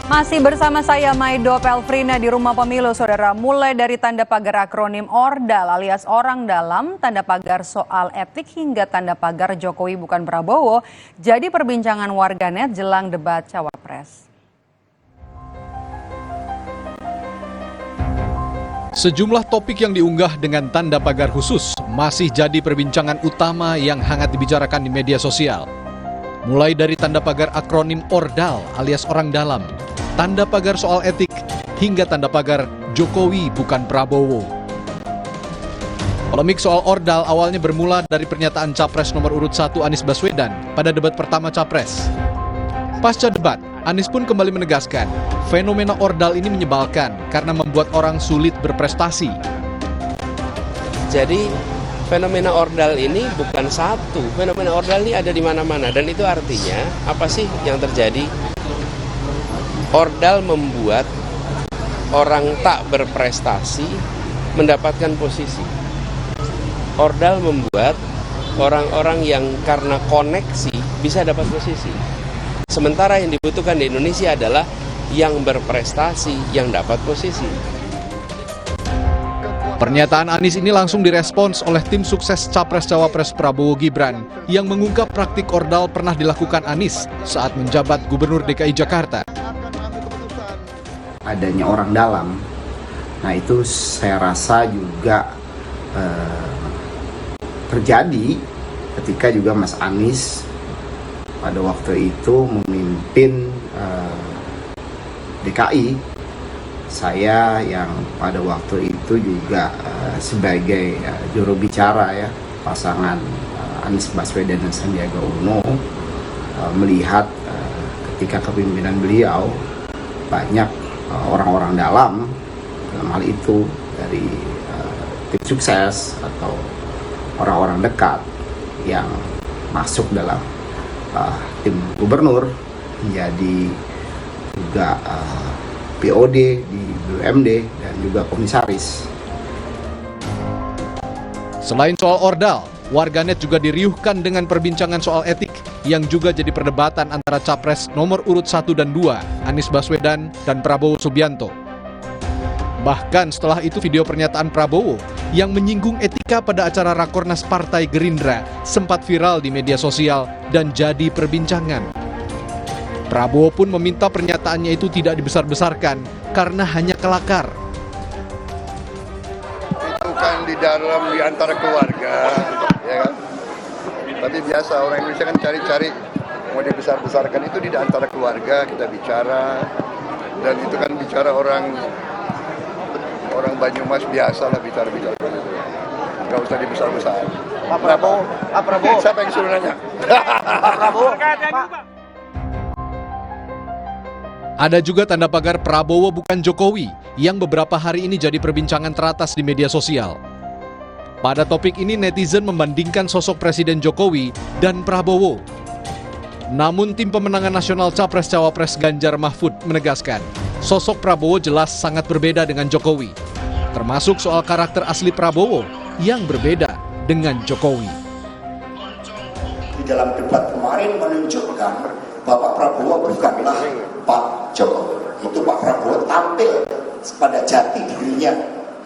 Masih bersama saya Maido Pelfrina di Rumah Pemilu, Saudara. Mulai dari tanda pagar akronim ORDAL alias orang dalam, tanda pagar soal etik hingga tanda pagar Jokowi bukan Prabowo, jadi perbincangan warganet jelang debat Cawapres. Sejumlah topik yang diunggah dengan tanda pagar khusus masih jadi perbincangan utama yang hangat dibicarakan di media sosial. Mulai dari tanda pagar akronim ORDAL alias orang dalam, tanda pagar soal etik, hingga tanda pagar Jokowi bukan Prabowo. Polemik soal ORDAL awalnya bermula dari pernyataan Capres nomor urut 1 Anies Baswedan pada debat pertama Capres. Pasca debat, Anies pun kembali menegaskan, fenomena ORDAL ini menyebalkan karena membuat orang sulit berprestasi. Jadi fenomena ORDAL ini bukan satu, fenomena ORDAL ini ada di mana-mana, dan itu artinya apa sih yang terjadi? ORDAL membuat orang tak berprestasi mendapatkan posisi. ORDAL membuat orang-orang yang karena koneksi bisa dapat posisi. Sementara yang dibutuhkan di Indonesia adalah yang berprestasi, yang dapat posisi. Pernyataan Anies ini langsung direspons oleh tim sukses Capres-Cawapres Prabowo Gibran yang mengungkap praktik ORDAL pernah dilakukan Anies saat menjabat Gubernur DKI Jakarta. Adanya orang dalam, nah itu saya rasa juga terjadi ketika juga Mas Anies pada waktu itu memimpin DKI. Saya yang pada waktu itu juga sebagai juru bicara ya pasangan Anies Baswedan dan Sandiaga Uno melihat ketika kepemimpinan beliau banyak orang-orang dalam hal itu dari tim sukses atau orang-orang dekat yang masuk dalam tim gubernur menjadi juga POD di BUMD dan juga komisaris. Selain soal ORDAL, warganet juga diriuhkan dengan perbincangan soal etik yang juga jadi perdebatan antara Capres nomor urut 1 dan 2, Anies Baswedan dan Prabowo Subianto. Bahkan setelah itu video pernyataan Prabowo yang menyinggung etika pada acara Rakornas Partai Gerindra sempat viral di media sosial dan jadi perbincangan. Prabowo pun meminta pernyataannya itu tidak dibesar-besarkan karena hanya kelakar. Itu kan di antara keluarga, ya kan? Tapi biasa orang Indonesia kan cari-cari mau dibesar-besarkan, itu di antara keluarga kita bicara, dan itu kan bicara orang Banyumas biasa lah bicara-bicara itu. Nggak usah dibesar-besar. Pak Prabowo. Siapa yang suruh nanya? Pak Prabowo. Ada juga tanda pagar Prabowo bukan Jokowi yang beberapa hari ini jadi perbincangan teratas di media sosial. Pada topik ini netizen membandingkan sosok Presiden Jokowi dan Prabowo. Namun tim pemenangan nasional Capres-Cawapres Ganjar Mahfud menegaskan, sosok Prabowo jelas sangat berbeda dengan Jokowi, termasuk soal karakter asli Prabowo yang berbeda dengan Jokowi. Di dalam debat kemarin menunjukkan Bapak Prabowo bukanlah Pak Jokowi. Itu Pak Prabowo tampil pada jati dirinya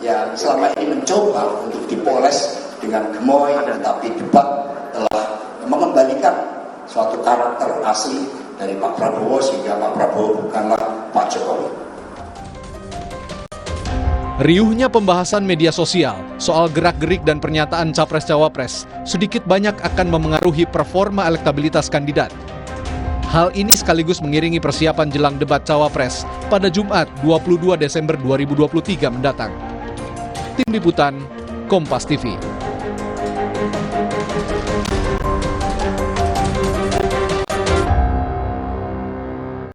yang selama ini mencoba untuk dipoles dengan gemoy, tetapi debat telah mengembalikan suatu karakter asli dari Pak Prabowo sehingga Pak Prabowo bukanlah Pak Jokowi. Riuhnya pembahasan media sosial soal gerak-gerik dan pernyataan Capres-Cawapres sedikit banyak akan memengaruhi performa elektabilitas kandidat. Hal ini sekaligus mengiringi persiapan jelang debat Cawapres pada Jumat 22 Desember 2023 mendatang. Tim Liputan, Kompas TV.